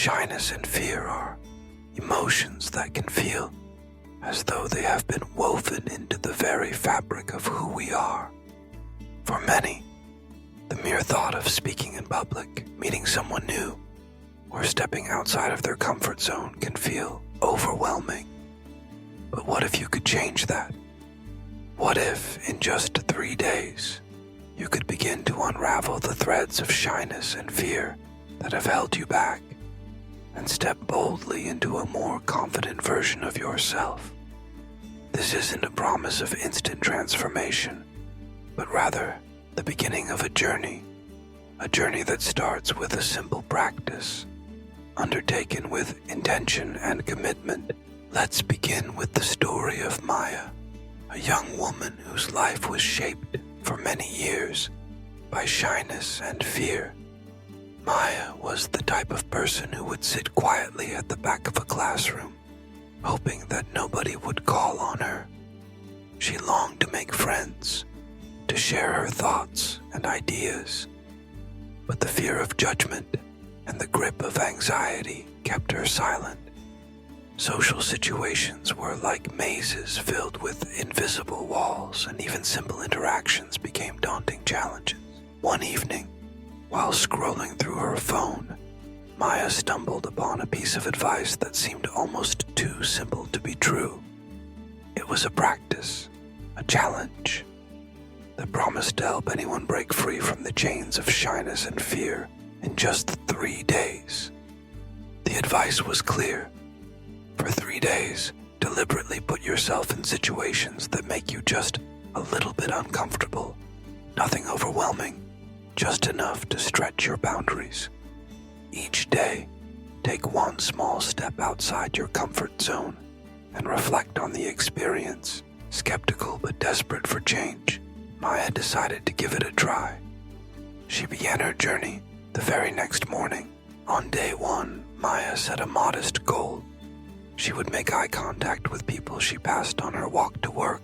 Shyness and fear are emotions that can feel as though they have been woven into the very fabric of who we are. For many, the mere thought of speaking in public, meeting someone new, or stepping outside of their comfort zone can feel overwhelming. But what if you could change that? What if, in just 3 days, you could begin to unravel the threads of shyness and fear that have held you back, and step boldly into a more confident version of yourself? This isn't a promise of instant transformation, but rather the beginning of a journey that starts with a simple practice, undertaken with intention and commitment. Let's begin with the story of Maya, a young woman whose life was shaped for many years by shyness and fear. Maya was the type of person who would sit quietly at the back of a classroom, hoping that nobody would call on her. She longed to make friends, to share her thoughts and ideas, but the fear of judgment and the grip of anxiety kept her silent. Social situations were like mazes filled with invisible walls, and even simple interactions became daunting challenges. One evening, while scrolling through her phone, Maya stumbled upon a piece of advice that seemed almost too simple to be true. It was a practice, a challenge, that promised to help anyone break free from the chains of shyness and fear in just 3 days. The advice was clear. For 3 days, deliberately put yourself in situations that make you just a little bit uncomfortable. Nothing overwhelming, just enough to stretch your boundaries. Each day, take one small step outside your comfort zone and reflect on the experience. Skeptical but desperate for change, Maya decided to give it a try. She began her journey the very next morning. On day 1, Maya set a modest goal. She would make eye contact with people she passed on her walk to work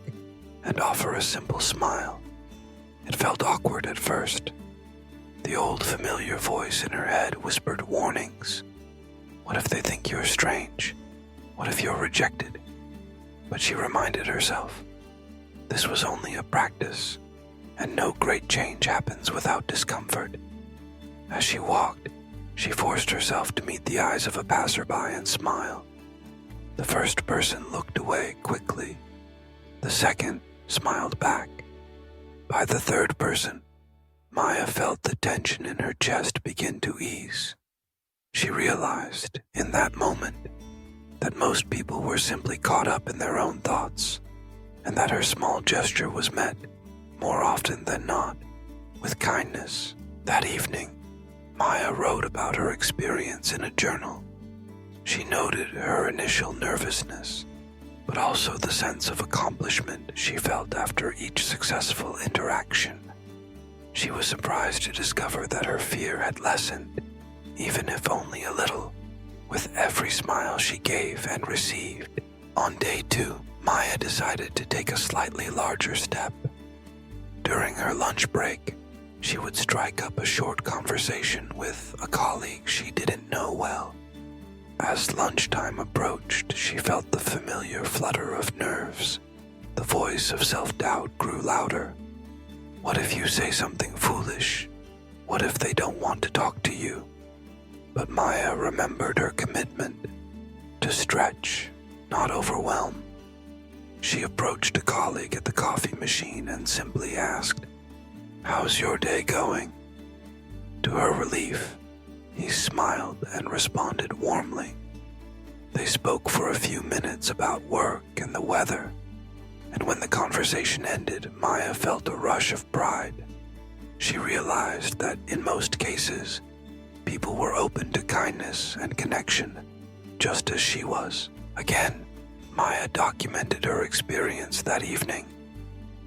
and offer a simple smile. It felt awkward at first. The old familiar voice in her head whispered warnings. What if they think you're strange? What if you're rejected? But she reminded herself, this was only a practice, and no great change happens without discomfort. As she walked, she forced herself to meet the eyes of a passerby and smile. The first person looked away quickly. The second smiled back. By the third person, Maya felt the tension in her chest begin to ease. She realized, in that moment, that most people were simply caught up in their own thoughts, and that her small gesture was met, more often than not, with kindness. That evening, Maya wrote about her experience in a journal. She noted her initial nervousness, but also the sense of accomplishment she felt after each successful interaction. She was surprised to discover that her fear had lessened, even if only a little, with every smile she gave and received. On day 2, Maya decided to take a slightly larger step. During her lunch break, she would strike up a short conversation with a colleague she didn't know well. As lunchtime approached, she felt the familiar flutter of nerves. The voice of self-doubt grew louder. What if you say something foolish? What if they don't want to talk to you? But Maya remembered her commitment to stretch, not overwhelm. She approached a colleague at the coffee machine and simply asked, "How's your day going?" To her relief, he smiled and responded warmly. They spoke for a few minutes about work and the weather, and when the conversation ended, Maya felt a rush of pride. She realized that in most cases, people were open to kindness and connection, just as she was. Again, Maya documented her experience that evening.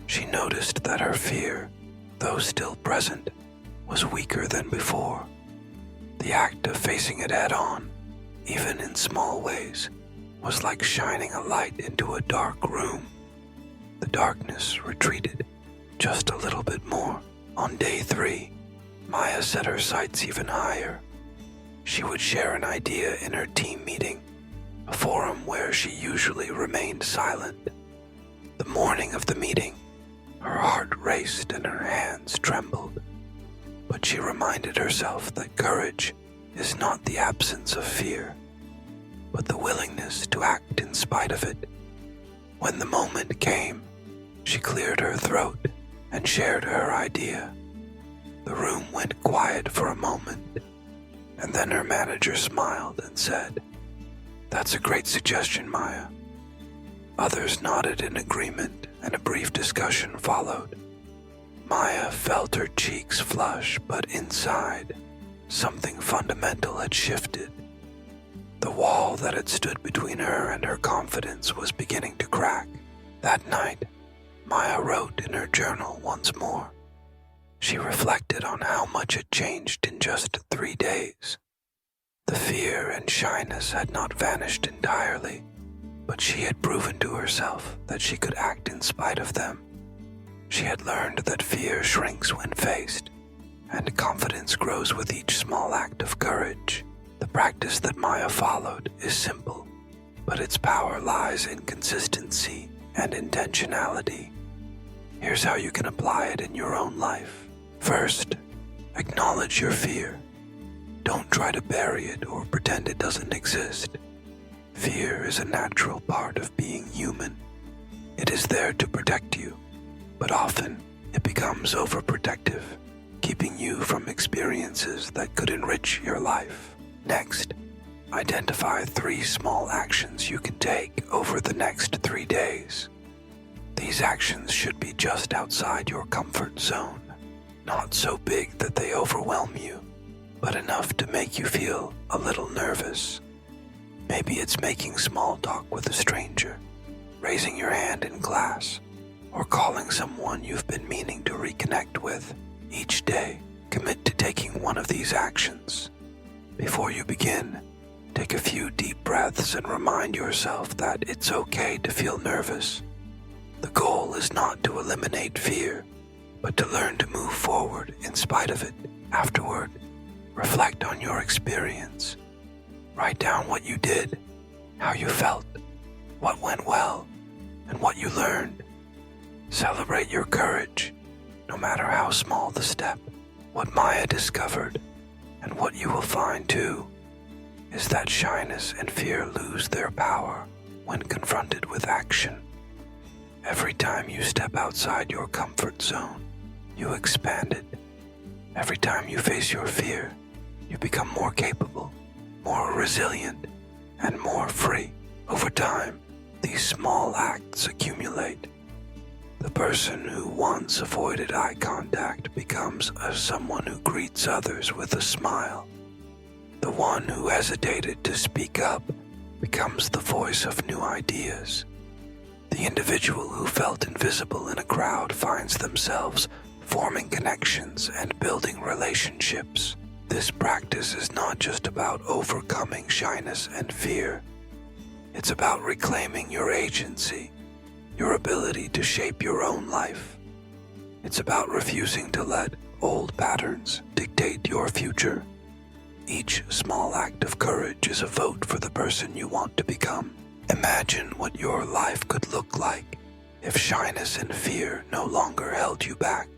She noticed that her fear, though still present, was weaker than before. The act of facing it head-on, even in small ways, was like shining a light into a dark room. The darkness retreated just a little bit more. On day 3, Maya set her sights even higher. She would share an idea in her team meeting, a forum where she usually remained silent. The morning of the meeting, her heart raced and her hands trembled. But she reminded herself that courage is not the absence of fear, but the willingness to act in spite of it. When the moment came, she cleared her throat and shared her idea. The room went quiet for a moment, and then her manager smiled and said, "That's a great suggestion, Maya." Others nodded in agreement, and a brief discussion followed. Maya felt her cheeks flush, but inside, something fundamental had shifted. The wall that had stood between her and her confidence was beginning to crack. That night, Maya wrote in her journal once more. She reflected on how much had changed in just 3 days. The fear and shyness had not vanished entirely, but she had proven to herself that she could act in spite of them. She had learned that fear shrinks when faced, and confidence grows with each small act of courage. The practice that Maya followed is simple, but its power lies in consistency and intentionality. Here's how you can apply it in your own life. First, acknowledge your fear. Don't try to bury it or pretend it doesn't exist. Fear is a natural part of being human. It is there to protect you, but often it becomes overprotective, keeping you from experiences that could enrich your life. Next, identify 3 small actions you can take over the next 3 days. These actions should be just outside your comfort zone, not so big that they overwhelm you, but enough to make you feel a little nervous. Maybe it's making small talk with a stranger, raising your hand in class, or calling someone you've been meaning to reconnect with. Each day, commit to taking one of these actions. Before you begin, take a few deep breaths and remind yourself that it's okay to feel nervous. The goal is not to eliminate fear, but to learn to move forward in spite of it. Afterward, reflect on your experience. Write down what you did, how you felt, what went well, and what you learned. Celebrate your courage, no matter how small the step. What Maya discovered, and what you will find too, is that shyness and fear lose their power when confronted with action. Every time you step outside your comfort zone, you expand it. Every time you face your fear, you become more capable, more resilient, and more free. Over time, these small acts accumulate. The person who once avoided eye contact becomes someone who greets others with a smile. The one who hesitated to speak up becomes the voice of new ideas. The individual who felt invisible in a crowd finds themselves forming connections and building relationships. This practice is not just about overcoming shyness and fear. It's about reclaiming your agency, your ability to shape your own life. It's about refusing to let old patterns dictate your future. Each small act of courage is a vote for the person you want to become. Imagine what your life could look like if shyness and fear no longer held you back.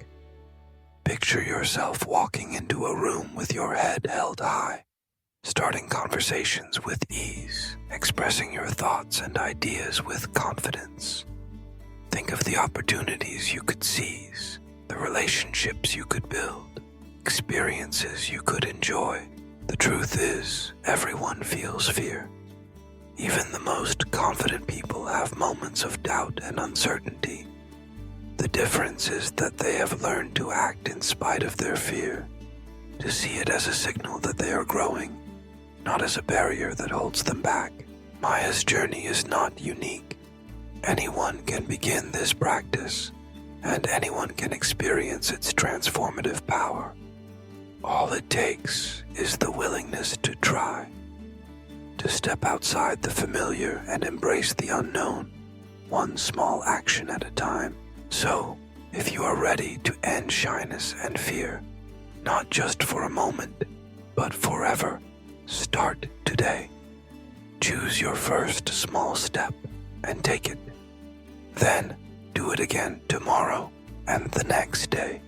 Picture yourself walking into a room with your head held high, starting conversations with ease, expressing your thoughts and ideas with confidence. Think of the opportunities you could seize, the relationships you could build, experiences you could enjoy. The truth is, everyone feels fear. Even the most confident people have moments of doubt and uncertainty. The difference is that they have learned to act in spite of their fear, to see it as a signal that they are growing, not as a barrier that holds them back. Maya's journey is not unique. Anyone can begin this practice, and anyone can experience its transformative power. All it takes is the willingness to try, to step outside the familiar and embrace the unknown, one small action at a time. So, if you are ready to end shyness and fear, not just for a moment, but forever, Start today. Choose your first small step and take it. Then do it again tomorrow and the next day.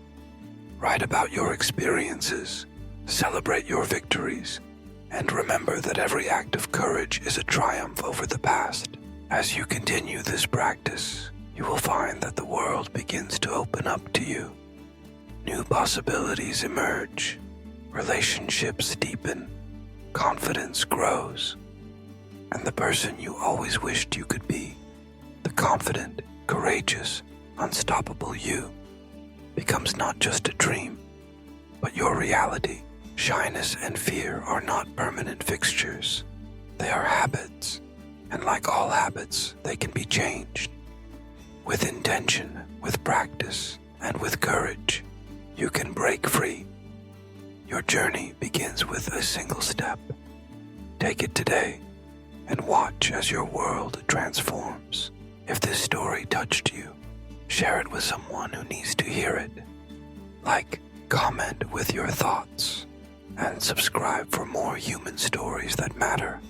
Write about your experiences, celebrate your victories, and remember that every act of courage is a triumph over the past. As you continue this practice, you will find that the world begins to open up to you. New possibilities emerge, relationships deepen, confidence grows, and the person you always wished you could be, the confident, courageous, unstoppable you, becomes not just a dream, but your reality. Shyness and fear are not permanent fixtures. They are habits, and like all habits, they can be changed. With intention, with practice, and with courage, you can break free. Your journey begins with a single step. Take it today and watch as your world transforms. If this story touched you, share it with someone who needs to hear it. Like, comment with your thoughts, and subscribe for more human stories that matter.